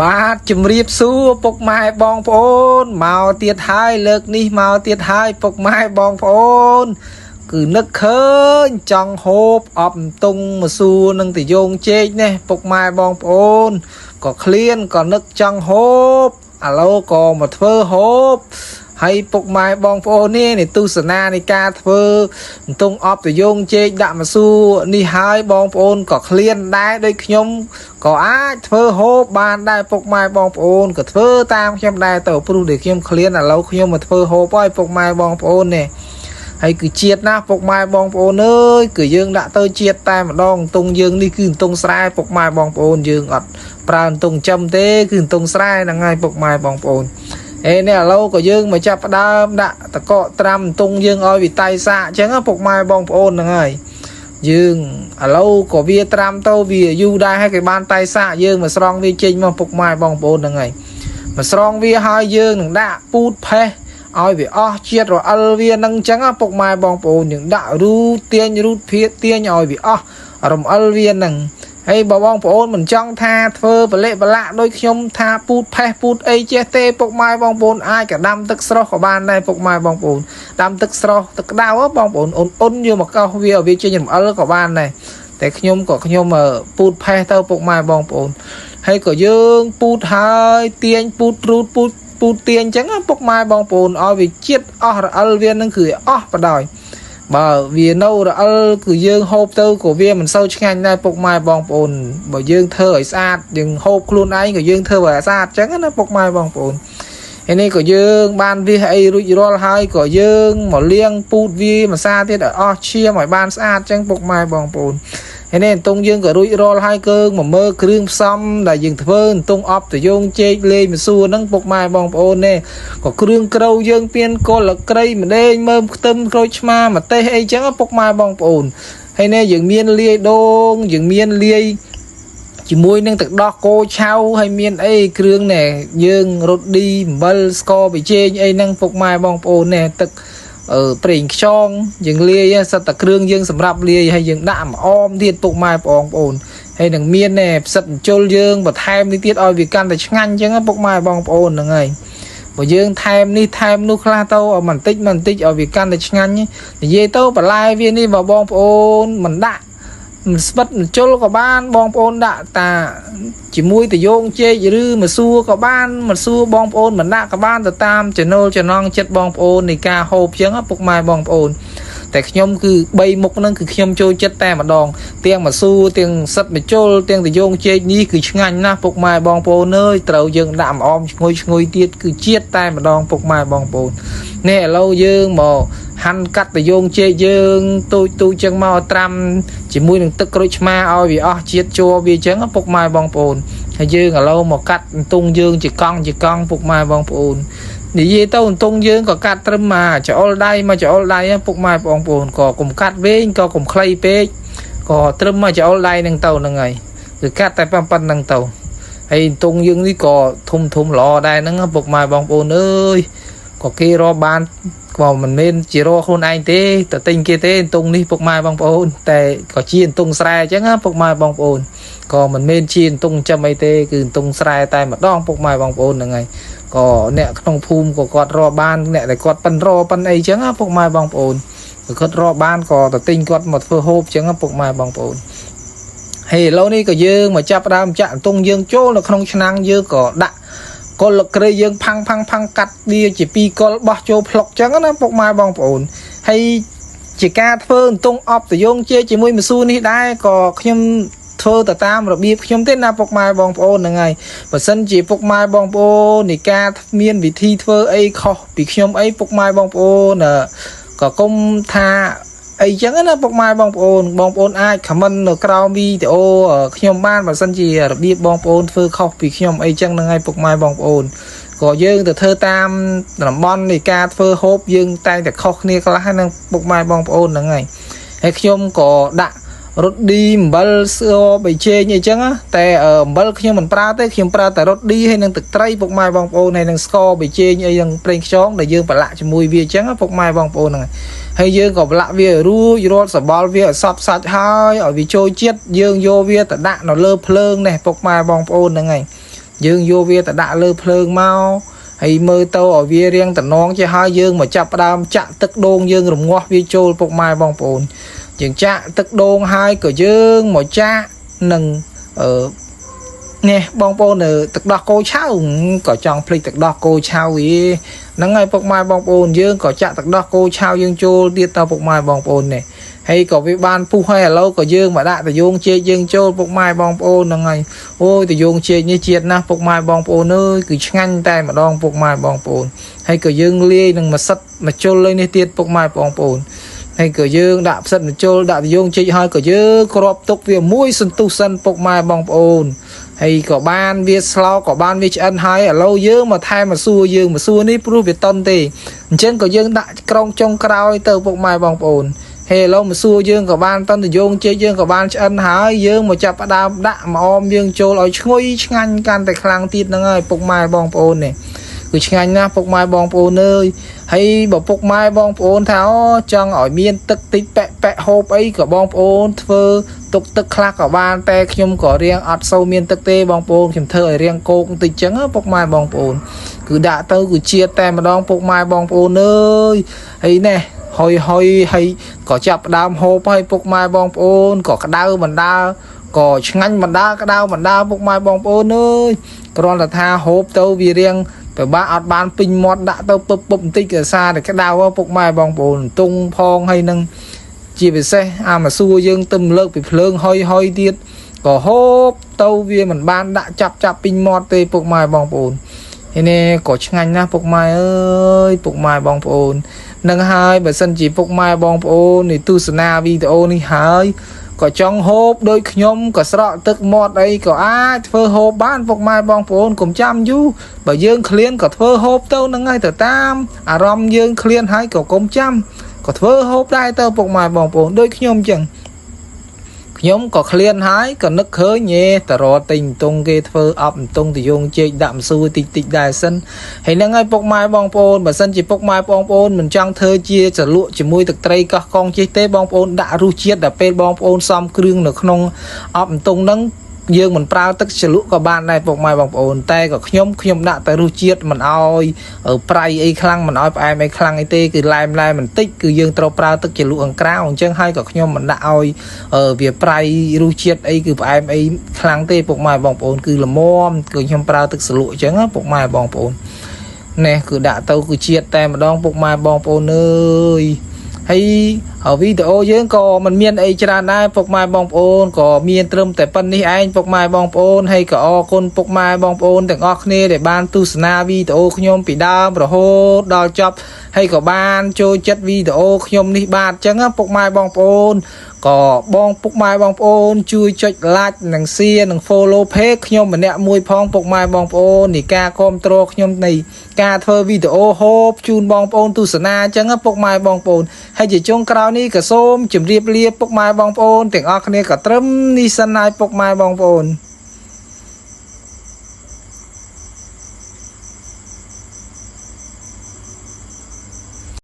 បាទជំរាបសួរពុកម៉ែបងប្អូនមកទៀតហើយលើកនេះមកទៀតហើយពុកម៉ែបងប្អូនគឺនឹកឃើញចង់ហូបអប់តុងមកសួរនឹងតយងជែកនេះពុកម៉ែបងប្អូនក៏ឃ្លានក៏នឹកចង់ហូបឥឡូវក៏មកធ្វើហូបហើយពុកម៉ែបងប្អូននេះទស្សនានៃការធ្វើតុងអប់តយងជែកដាក់មកសួរនេះហើយបងប្អូនក៏ឃ្លានដែរដូចខ្ញុំក៏អាចធ្វើហូបបានដែរពុកម៉ែបងប្អូនក៏ធ្វើតាមខ្ញុំដែរទៅព្រោះដែលខ្ញុំឃ្លានឥឡូវខ្ញុំមកធ្វើហូបហើយពុកម៉ែបងប្អូននេះហើយគឺជាតិណាពុកម៉ែបងប្អូនអើយគឺយើងដាក់ទៅជាតិតែម្ដងតុងយើងនេះគឺតុងស្រែពុកម៉ែបងប្អូនយើងអត់ប្រើតុងចំទេគឺតុងស្រែហ្នឹងហើយពុកម៉ែបងប្អូននេះឥឡូវក៏យើងមកចាប់ផ្ដើមដាក់តកកត្រាំតុងយើងឲ្យវាតៃសាអញ្ចឹងពុកម៉ែបងប្អូនហ្នឹងហើយយើងឥឡូវក៏វាត្រាំទៅវាយូរដែរហើយគេបានតៃសាយើងមកស្រង់វាចេញមកពុកម៉ែបងប្អូនហ្នឹងហើយមកស្រង់វាហើយយើងនឹងដាក់ពូតផេះឲ្យវាអស់ជាតិរអិលវានឹងអញ្ចឹងពុកម៉ែបងប្អូនយើងដាក់រូតទាញរូតភៀតទាញឲ្យវាអស់រំអិលវានឹងហើយបងប្អូនមិនចង់ថាធ្វើបលិបលាក់ដូចខ្ញុំថាពូតផេះពូតអីចេះទេពុកម៉ែបងប្អូនអាចក៏ដាំទឹកស្រស់ក៏បានដែរពុកម៉ែបងប្អូនដាំទឹកស្រស់ទឹកក្តៅបងប្អូនអ៊ុនយកមកកោសវាឲ្យវាចេញរំអិលក៏បានដែរតែខ្ញុំពូតផេះទៅពុកម៉ែបងប្អូនហើយក៏យើងពូតហើយទាញពូតរូតពូតទាញអញ្ចឹងពុកម៉ែបងប្អូនឲ្យវាជាតិអស់រអិលវានឹងគឺអស់បដ ாய் បើវានៅរអិលគឺយើងហូបទៅក៏វាមិនសូវឆ្ងាញ់ដែរពុកម៉ែបងប្អូនបើយើងធ្វើឲ្យស្អាតយើងហូបខ្លួនឯងក៏យើងធ្វើឲ្យស្អាតអញ្ចឹងណាពុកម៉ែបងប្អូនហើយនេះក៏យើងបានវាអីរួចរាល់ហើយក៏យើងមកលាងពូតវាម្សៅទៀតឲ្យអស់ឈាមឲ្យបានស្អាតអញ្ចឹងពុកម៉ែបងប្អូនហើយនេះតុងយើងក៏រួចរាល់ហើយគឺមកមើលគ្រឿងផ្សំដែលយើងធ្វើតុងអប់តយងជែកលេងមសួរហ្នឹងពុកម៉ែបងប្អូននេះក៏គ្រឿងក្រៅយើងពៀនកលក្រៃម្ដេងមើមខ្ទឹមក្រូចឆ្មាម្ទេសអីចឹងពុកម៉ែបងប្អូនហើយនេះយើងមានលាយដូងយើងមានលាយជាមួយនឹងទឹកដោះគោឆៅហើយមានអីគ្រឿងនេះយើងរត់ឌីអំបិលស្ករប៊ីចេងអីហ្នឹងពុកម៉ែបងប្អូននេះទឹកប្រេងខ្យងយើងលាយសិតតែគ្រឿងយើងសម្រាប់លាយហើយយើងដាក់ម្អមទៀតពុកម៉ែបងប្អូនហើយនឹងមានផ្សិតបញ្ជុលយើងបន្ថែមនេះទៀតឲ្យវាកាន់តែឆ្ងាញ់អញ្ចឹងពុកម៉ែបងប្អូនហ្នឹងហើយបើយើងថែមនេះថែមនោះខ្លះទៅឲ្យបន្តិចឲ្យវាកាន់តែឆ្ងាញ់និយាយទៅបន្លែវានេះបងប្អូនមិនដាក់ស្បិតបញ្ជុលក៏បានបងប្អូនដាក់តាជាមួយតយងជែកឬមសួរក៏បានមសួរបងប្អូនមិនដាក់ក៏បានទៅតាមចំណូលចំណងចិត្តបងប្អូននៃការហូបអញ្ចឹងពុកម៉ែបងប្អូនតែខ្ញុំគឺ3មុខហ្នឹងគឺខ្ញុំចូលចិត្តតែម្ដងទាំងមសួរទាំងសិតបញ្ជុលទាំងតយងជែកនេះគឺឆ្ងាញ់ណាស់ពុកម៉ែបងប្អូនអើយត្រូវយើងដាក់ម្អមឈ្ងុយទៀតគឺជាតិតែម្ដងពុកម៉ែបងប្អូននេះឥឡូវយើងមកហាន់កាត់តយងជែកយើងទូចចឹងមកត្រាំជាមួយនឹងទឹកក្រូចឆ្មាឲ្យវាអស់ជាតិជ័រវាចឹងពុកម៉ែបងប្អូនហើយយើងឥឡូវមកកាត់តុងយើងជាកង់ពុកម៉ែបងប្អូននិយាយទៅតុងយើងក៏កាត់ត្រឹមមកចោលដៃពុកម៉ែបងប្អូនក៏កុំកាត់វែងក៏កុំខ្លីពេកក៏ត្រឹមមកចោលដៃនឹងទៅហ្នឹងហើយគឺកាត់តែប៉ុណ្្នឹងទៅហើយតុងយើងនេះក៏ធំល្អដែរហ្នឹងពុកម៉ែបងប្អូនអើយក៏គេរកបានក៏មិនមែនជារកខ្លួនឯងទេតែទិញគេទេតុងនេះពុកម៉ែបងប្អូនតែក៏ជាតុងស្រែអញ្ចឹងពុកម៉ែបងប្អូនក៏មិនមែនជាតុងចំអីទេគឺតុងស្រែតែម្ដងពុកម៉ែបងប្អូនហ្នឹងហើយក៏អ្នកក្នុងភូមិក៏គាត់រកបានអ្នកដែលគាត់ប៉ិនអីអញ្ចឹងពុកម៉ែបងប្អូនគាត់រកបានក៏ទៅទិញគាត់មកធ្វើហូបអញ្ចឹងពុកម៉ែបងប្អូនហើយឥឡូវនេះក៏យើងមកចាប់ដើមចាក់តុងយើងចូលនៅក្នុងឆ្នាំងយើងក៏ដាក់កុលក្រៃយើងផាំងកាត់វាជា2កុលបោះចូលផ្លុកអញ្ចឹងណាពុកម៉ែបងប្អូនហើយជាការធ្វើតុងអប់តយងជែកជាមួយមសួរនេះដែរក៏ខ្ញុំធ្វើទៅតាមរបៀបខ្ញុំទេណាពុកម៉ែបងប្អូនហ្នឹងហើយបើសិនជាពុកម៉ែបងប្អូននៃការមានវិធីធ្វើអីខុសពីខ្ញុំអីពុកម៉ែបងប្អូនក៏កុំថាអីចឹងណាពុកម៉ែបងប្អូនអាចខមមិននៅក្រោមវីដេអូខ្ញុំបានបើសិនជារបៀបបងប្អូនធ្វើខុសពីខ្ញុំអីចឹងហ្នឹងហើយពុកម៉ែបងប្អូនក៏យើងទៅធ្វើតាមតំបន់នៃការធ្វើហូបយើងតែងតែខុសគ្នាខ្លះហ្នឹងពុកម៉ែបងប្អូនហ្នឹងហើយខ្ញុំក៏ដាក់រត់ឌីអំបិលស្រប៊ីចេងអីចឹងតែអំបិលខ្ញុំមិនប្រើទេខ្ញុំប្រើតែរត់ឌីហើយនឹងទឹកត្រីពុកម៉ែបងប្អូនហើយនឹងស្ករប៊ីចេងអីនឹងប្រេងខ្យងដែលយើងប្រឡាក់ជាមួយវាអញ្ចឹងពុកម៉ែបងប្អូនហ្នឹងហើយយើងក៏ប្រឡាក់វារួចរាល់សបល់វាឲ្យសព្វសាច់ហើយឲ្យវាចូលជាតិយើងយកវាទៅដាក់នៅលើភ្លើងនេះពុកម៉ែបងប្អូនហ្នឹងហើយ dương vô vía ta đã lơ phơn mau hay mơ tàu ở vía riêng ta nón cho hai dương mà chập đam chạ tức đôn dương rụng ngót vi trôi bọc mai bong bồn dương chạ tức đôn hai cửa dương một cha nâng ở nè bong bồn ở tức đo cô cháu có chọn pli tức đo cô cháu ý nắng ngày bọc mai bong bồn dương có chạ tức đo cô cháu dương trôi đi tàu bọc mai bong bồn này hay có với ban phu hay là lâu có dương mà đã từ dương chơi dương trôi bọc mai bong bồn là ngày ôi từ dương chơi như chiết na bọc mai bong bồn ơi cứ ngăn tay mà đong bọc mai bong bồn hay có dương lia đừng mà sắt mà trôi lên đi tiết bọc mai bong bồn hay cửa dương đạp sân trôi đạp dương chơi hai cửa dương crop tốc về mũi sân tu sân bọc mai bong bồn hay có ban việt slow có ban việt ăn hai ở lâu dương mà thay mà xua ní pru việt tân thì trên có dương đại trong trong cao từ bọc mai bong bồn hay lâu mà xua dương có ban tân thì dương chơi dương có ban ăn hai dương mà chập đam đạ mà om dương trôi ở ngôi ngăn can tại khang tít nó ngay bọc mai bong bồn này cứ ngành na bọc mai bong bồn ơi hay bảo bọc mai bong bồn tháo trong ở miền tức tích bẹ hộp ấy của bong bồn thơ tục tức khác của ban te nhung có riêng ọt sâu miền tức tê bong bồn chìm thơ riêng cô cũng tích trắng á bọc mai bong bồn cứ đã tao cứ chia tay mà đong bọc mai bong bồn ơi hay nè hồi hay có chập đam hộp hay bọc mai bong bồn có cái đau mình đau có ngành mình đau cái đau mình đau bọc mai bong bồn ơi còn là tha hộp tao vì riêng phải ba ọt ban pin mót đã tao bụp tích ở xa để cái đau bọc mai bong bồn tung phong hay nâng chỉ phải xe mà xua dương tâm lợi bị phơn hoi tiết có hốp tàu vì mình ban đã chập pin mót tê bọc mai bong bồn thế này có ngành na bọc mai ơi bọc mai bong bồn nâng hai bởi sân chỉ bọc mai bong bồn thì tu sna video này hai có trong hộp đôi nhóm có sợ tức một đây có ai phơ hộp bán bọc mai bong bồn cùng chăm du bởi dương khliên có phơ hộp tâu nâng ngay từ tam rom dương khliên hai có cùng chăm có phơ hộp đây tâu bọc mai bong bồn đôi nhóm chẳng nhóm có khliên hái có nức khơi nhẹ tờ rò tình tung ghê phơ ẩm tung thì dùng chơi đạm xui tịch đài sân hay nâng ngay bọc mai bong bồn bởi sân chỉ bọc mai bong bồn mình trang thơ chia trở lụa chỉ mùi thực tây các con chơi tế bong bồn đã ru chiết đã phê bong bồn xong krương được không ẩm tung nâng dương mình prao tức trở lụa của bạn này bọc mai bong bồn tay có nhóm đã tới ru chiết mình oi ở prai ấy khăn mình oi ai mấy khăn ấy tê cứ lai mình tích cứ dương trâu prao tức trở lụa ăn krao chân hai có nhóm mình đã oi ở việc prai ru chiết ấy cứ ai ấy khăn tê bọc mai bong bồn cứ là mom cứ nhóm prao tức trở lụa chân á bọc mai bong bồn nè cứ đã tao cứ chiết tay mà đong bọc mai bong bồn ơi hay ở video dưới có mình miền ấy cho này bọc mai bong bồn có miền trâm tại pan ní anh bọc mai bong bồn hay có con bọc mai bong bồn từng óc nè để ban tu sna video nhom bị đau rồi hô đau chọc hay có ban trôi chất video nhom ní bạt chẳng á bọc mai bong bồn có bong bọc mai bong bồn chui chọi like nằng share nằng follow page nhom mình nè mùi phong bọc mai bong bồn thì ca control nhom này ca thơ video hộp chun bong bồn tu sna chẳng á bọc mai bong bồn hay chỉ trong cào ní cả xôm chìm riệp liệp bọc mai bong bồn tiếng óc nè cả trâm ní sân này bọc mai bong bồn